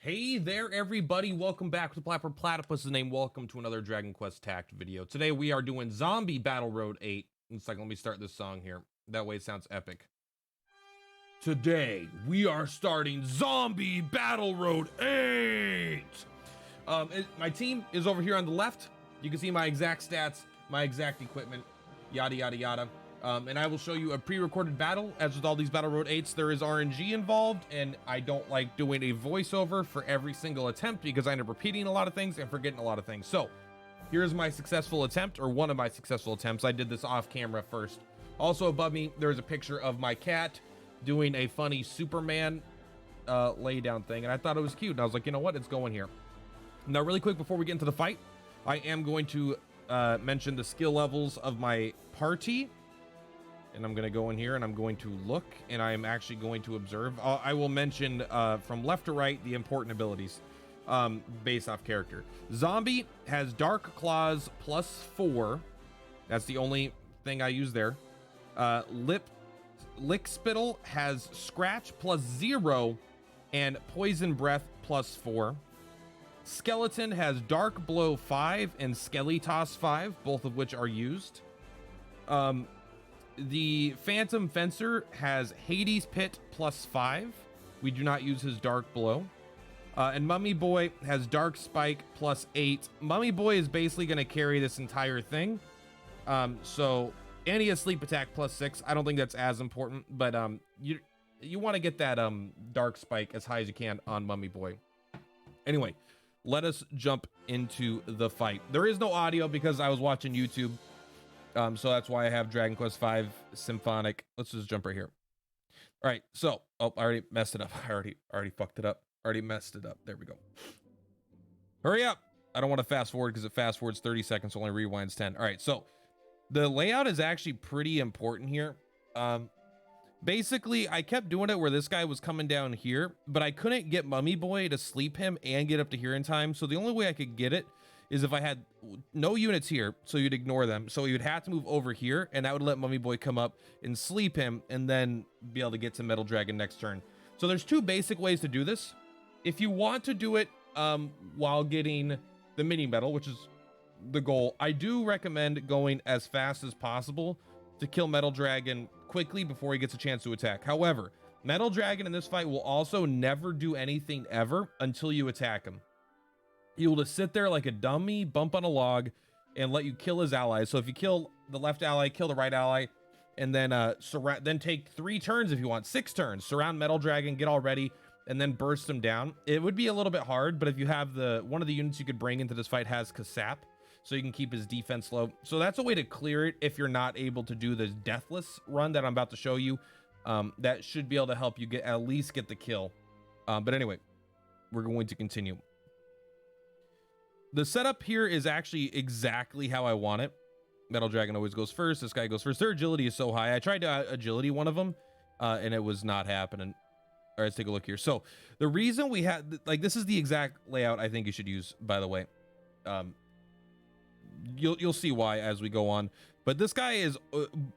Hey there, everybody. Welcome back to Plat Purplatypus' name. Welcome to another Dragon Quest Tact video. Today we are doing Zombie Battle Road 8. It's like, let me start this song here. That way it sounds epic. Today we are starting Zombie Battle Road 8. My team is over here on the left. You can see my exact stats, my exact equipment, yada yada yada. And I will show you a pre-recorded battle. As with all these Battle Road 8s, there is RNG involved, and I don't like doing a voiceover for every single attempt because I end up repeating a lot of things and forgetting a lot of things. So here's my successful attempt, or one of my successful attempts. I did this off camera first. Also above me, there's a picture of my cat doing a funny Superman lay down thing, and I thought it was cute, and I was like, you know what, it's going here. Now, really quick before we get into the fight, I am going to mention the skill levels of my party. And I'm going to go in here and I'm going to look, and I'm actually going to observe. I will mention from left to right the important abilities based off character. Zombie has Dark Claws +4. That's the only thing I use there. Lick Spittle has Scratch +0 and Poison Breath +4. Skeleton has Dark Blow 5 and Skellytoss 5, both of which are used. The Phantom Fencer has Hades Pit +5. We do not use his Dark Blow. And Mummy Boy has Dark Spike +8. Mummy Boy is basically going to carry this entire thing. And he has Sleep Attack +6. I don't think that's as important, but you want to get that Dark Spike as high as you can on Mummy Boy. Anyway, let us jump into the fight. There is no audio because I was watching YouTube. So that's why I have Dragon Quest V Symphonic. Let's just jump right here. All right, so I already messed it up. I already fucked it up. Already messed it up. There we go. Hurry up. I don't want to fast forward because it fast forwards 30 seconds, so only rewinds 10. All right, so the layout is actually pretty important here. Basically, I kept doing it where this guy was coming down here, but I couldn't get Mummy Boy to sleep him and get up to here in time. So the only way I could get it is if I had no units here, so you'd ignore them. So you'd have to move over here, and that would let Mummy Boy come up and sleep him, and then be able to get to Metal Dragon next turn. So there's two basic ways to do this. If you want to do it while getting the mini medal, which is the goal, I do recommend going as fast as possible to kill Metal Dragon quickly before he gets a chance to attack. However, Metal Dragon in this fight will also never do anything ever until you attack him. He will just sit there like a dummy, bump on a log, and let you kill his allies. So if you kill the left ally, kill the right ally, and then then take 3 turns if you want, 6 turns. Surround Metal Dragon, get all ready, and then burst him down. It would be a little bit hard, but if you have one of the units you could bring into this fight has Kasap, so you can keep his defense low. So that's a way to clear it if you're not able to do this deathless run that I'm about to show you. That should be able to help you at least get the kill. But anyway, we're going to continue. The setup here is actually exactly how I want it. Metal Dragon always goes first. This guy goes first. Their agility is so high. I tried to agility one of them, and it was not happening. All right, let's take a look here. So the reason we had, like, this is the exact layout I think you should use, by the way. You'll see why as we go on. But this guy is,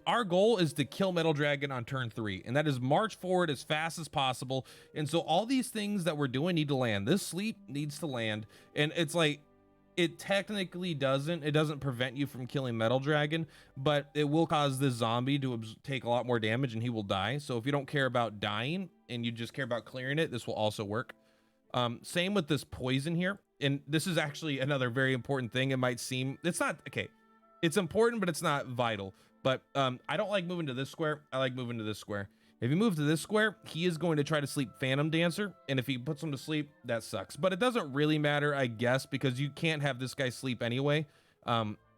our goal is to kill Metal Dragon on turn 3, and that is march forward as fast as possible. And so all these things that we're doing need to land. This sleep needs to land, and it's like, it technically doesn't. It doesn't prevent you from killing Metal Dragon, but it will cause this zombie to take a lot more damage, and he will die. So if you don't care about dying and you just care about clearing it, this will also work. Same with this poison here. And this is actually another very important thing. It might seem, it's not, okay, it's important, but it's not vital. But I don't like moving to this square. I like moving to this square. If you move to this square, he is going to try to sleep Phantom Dancer, and if he puts him to sleep, that sucks. But it doesn't really matter, I guess, because you can't have this guy sleep anyway,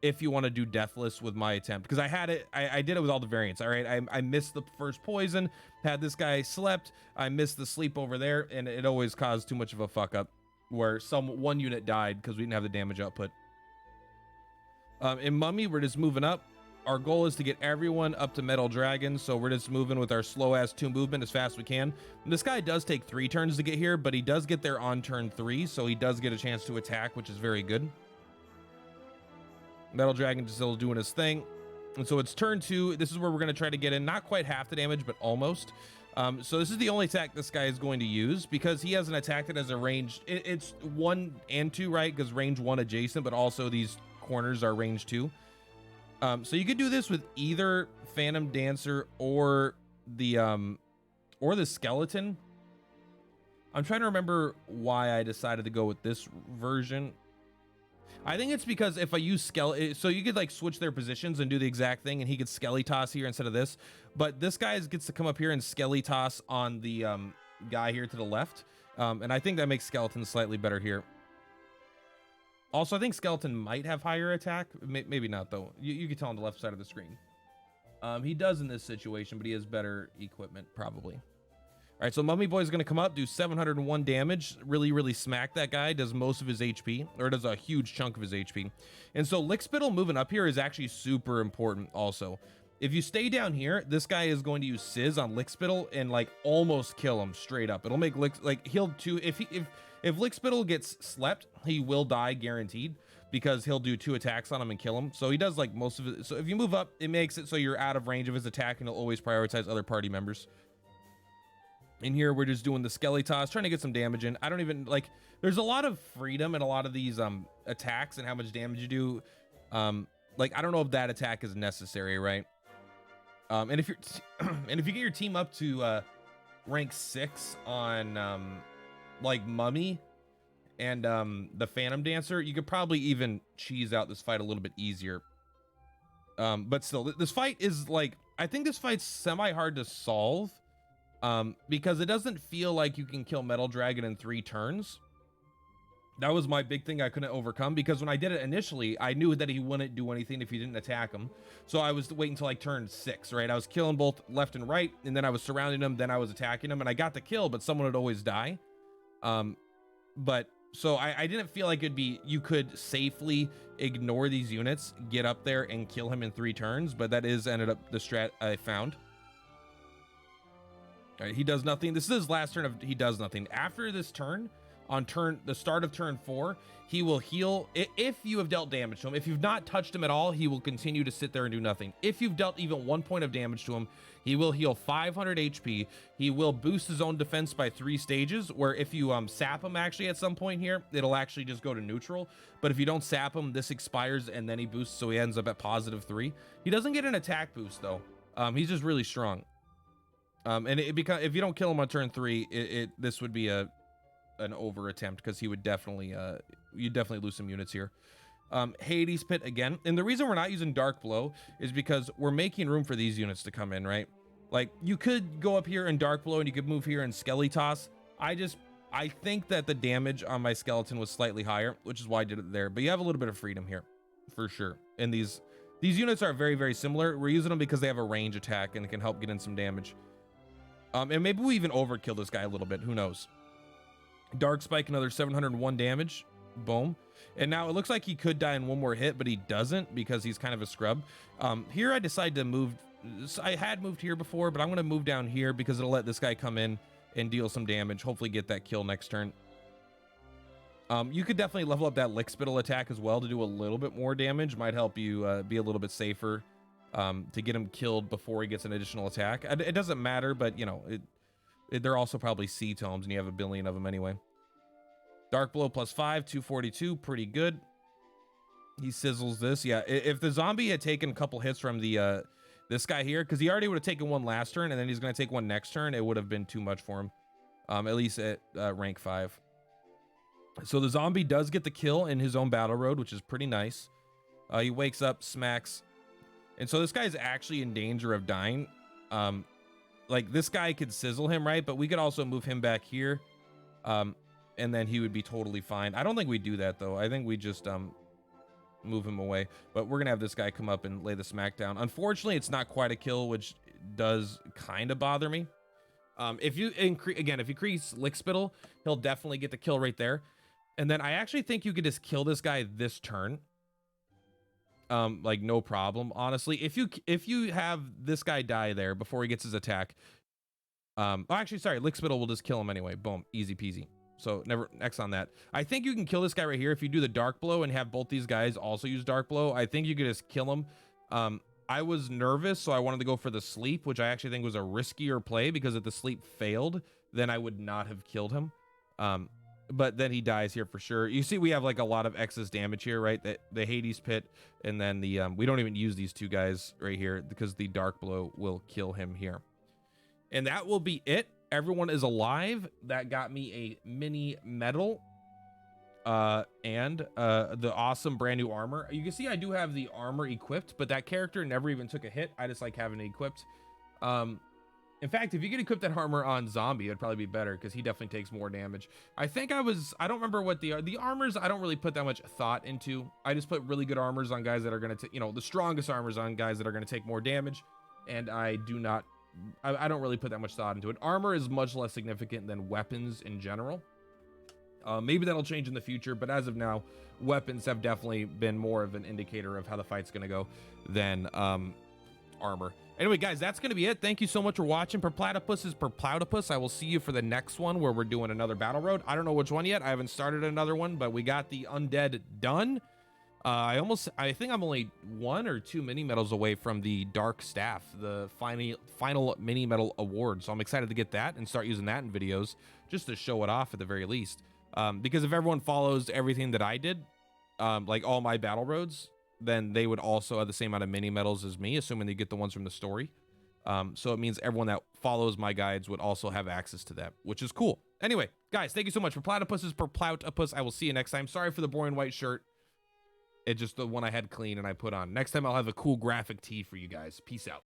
if you want to do Deathless with my attempt. Because I had it, I did it with all the variants, all right? I missed the first poison, had this guy slept, I missed the sleep over there, and it always caused too much of a fuck up, where one unit died because we didn't have the damage output. In Mummy, we're just moving up. Our goal is to get everyone up to Metal Dragon, so we're just moving with our slow-ass 2 movement as fast as we can. And this guy does take 3 turns to get here, but he does get there on turn 3, so he does get a chance to attack, which is very good. Metal Dragon just still doing his thing. And so it's turn 2. This is where we're going to try to get in, not quite half the damage, but almost. So this is the only attack this guy is going to use because he has an attack that has a range. It's 1 and 2, right? Because range 1 adjacent, but also these corners are range 2. So you could do this with either Phantom Dancer or the skeleton. I'm trying to remember why I decided to go with this version. I think it's because if I use skeleton, so you could like switch their positions and do the exact thing, and he could skelly toss here instead of this. But this guy gets to come up here and skelly toss on the guy here to the left, and I think that makes skeleton slightly better here. Also, I think skeleton might have higher attack. Maybe not though. You can tell on the left side of the screen. He does in this situation, but he has better equipment probably. All right, so Mummy Boy is going to come up, do 701 damage, really smack that guy, does most of his HP, or does a huge chunk of his HP. And so Lickspittle moving up here is actually super important also. If you stay down here, this guy is going to use Sizz on Lickspittle and like almost kill him straight up. It'll make he'll two, if Lickspittle gets slept, he will die guaranteed because he'll do 2 attacks on him and kill him. So he does like most of it. So if you move up, it makes it so you're out of range of his attack and he'll always prioritize other party members. In here, we're just doing the skelly toss, trying to get some damage in. I don't even like, there's a lot of freedom in a lot of these attacks and how much damage you do. Like, I don't know if that attack is necessary, right? And if you're and if you get your team up to rank 6 on like Mummy and the Phantom Dancer, you could probably even cheese out this fight a little bit easier. But still, this fight is like, I think this fight's semi hard to solve. Because it doesn't feel like you can kill Metal Dragon in 3 turns. That was my big thing I couldn't overcome, because when I did it initially, I knew that he wouldn't do anything if you didn't attack him. So I was waiting until like turn 6, right? I was killing both left and right, and then I was surrounding him, then I was attacking him, and I got the kill, but someone would always die. But so I didn't feel like you could safely ignore these units, get up there and kill him in 3 turns, but that ended up the strat I found. All right, he does nothing. This is his last turn he does nothing. After this turn, on the start of turn 4, he will heal if you have dealt damage to him. If you've not touched him at all, he will continue to sit there and do nothing. If you've dealt even 1 point of damage to him, he will heal 500 HP. He will boost his own defense by 3 stages, where if you sap him actually at some point here, it'll actually just go to neutral. But if you don't sap him, this expires and then he boosts, so he ends up at +3. He doesn't get an attack boost though. He's just really strong. And if you don't kill him on turn 3, this would be an over attempt, because he would definitely you'd definitely lose some units here. Hades Pit again, and the reason we're not using Dark Blow is because we're making room for these units to come in, right? Like, you could go up here and Dark Blow, and you could move here and Skelly Toss. I think that the damage on my skeleton was slightly higher, which is why I did it there. But you have a little bit of freedom here, for sure. And these units are very similar. We're using them because they have a range attack and it can help get in some damage. And maybe we even overkill this guy a little bit. Who knows? Dark Spike, another 701 damage. Boom. And now it looks like he could die in 1 more hit, but he doesn't because he's kind of a scrub. Here I decided to move. I had moved here before, but I'm going to move down here because it'll let this guy come in and deal some damage. Hopefully get that kill next turn. You could definitely level up that Lickspittle attack as well to do a little bit more damage. Might help you be a little bit safer. To get him killed before he gets an additional attack. It doesn't matter, but you know, they're also probably C tomes and you have a billion of them anyway. Dark Blow +5, 242, pretty good. He sizzles this. Yeah, if the zombie had taken a couple hits from the this guy here, because he already would have taken 1 last turn and then he's going to take 1 next turn, it would have been too much for him, at least at rank 5. So the zombie does get the kill in his own battle road, which is pretty nice. He wakes up, smacks. And so this guy's actually in danger of dying. Like, this guy could sizzle him, right? But we could also move him back here. And then he would be totally fine. I don't think we do that, though. I think we just move him away. But we're going to have this guy come up and lay the smack down. Unfortunately, it's not quite a kill, which does kind of bother me. If you increase Lickspittle, he'll definitely get the kill right there. And then I actually think you could just kill this guy this turn. Like, no problem, honestly. If you have this guy die there before he gets his attack, actually, sorry, Lickspittle will just kill him anyway. Boom, easy peasy. So never X on that. I think you can kill this guy right here if you do the Dark Blow and have both these guys also use Dark Blow. I think you could just kill him. I was nervous, so I wanted to go for the sleep, which I actually think was a riskier play, because if the sleep failed, then I would not have killed him. But then he dies here for sure. You see, we have like a lot of excess damage here, right? The Hades pit, and then the we don't even use these two guys right here because the dark blow will kill him here. And that will be it. Everyone is alive. That got me a mini medal. And the awesome brand new armor. You can see I do have the armor equipped, but that character never even took a hit. I just like having it equipped. In fact, if you could equip that armor on Zombie, it'd probably be better, because he definitely takes more damage. I don't remember what the armors, I don't really put that much thought into. I just put really good armors on guys that are going to, you know, the strongest armors on guys that are going to take more damage. And I don't really put that much thought into it. Armor is much less significant than weapons in general. Maybe that'll change in the future, but as of now, weapons have definitely been more of an indicator of how the fight's going to go than armor. Anyway, guys, that's going to be it. Thank you so much for watching. Purplatypus is Purplatypus. I will see you for the next one where we're doing another battle road. I don't know which one yet. I haven't started another one, but we got the undead done. I think I'm only 1 or 2 mini medals away from the dark staff, the final mini medal award. So I'm excited to get that and start using that in videos just to show it off at the very least. Because if everyone follows everything that I did, like all my battle roads, then they would also have the same amount of mini medals as me, assuming they get the ones from the story. So it means everyone that follows my guides would also have access to that, which is cool. Anyway, guys, thank you so much. Purplatypus is Purplatypus. I will see you next time. Sorry for the boring white shirt. It's just the one I had clean and I put on. Next time I'll have a cool graphic tee for you guys. Peace out.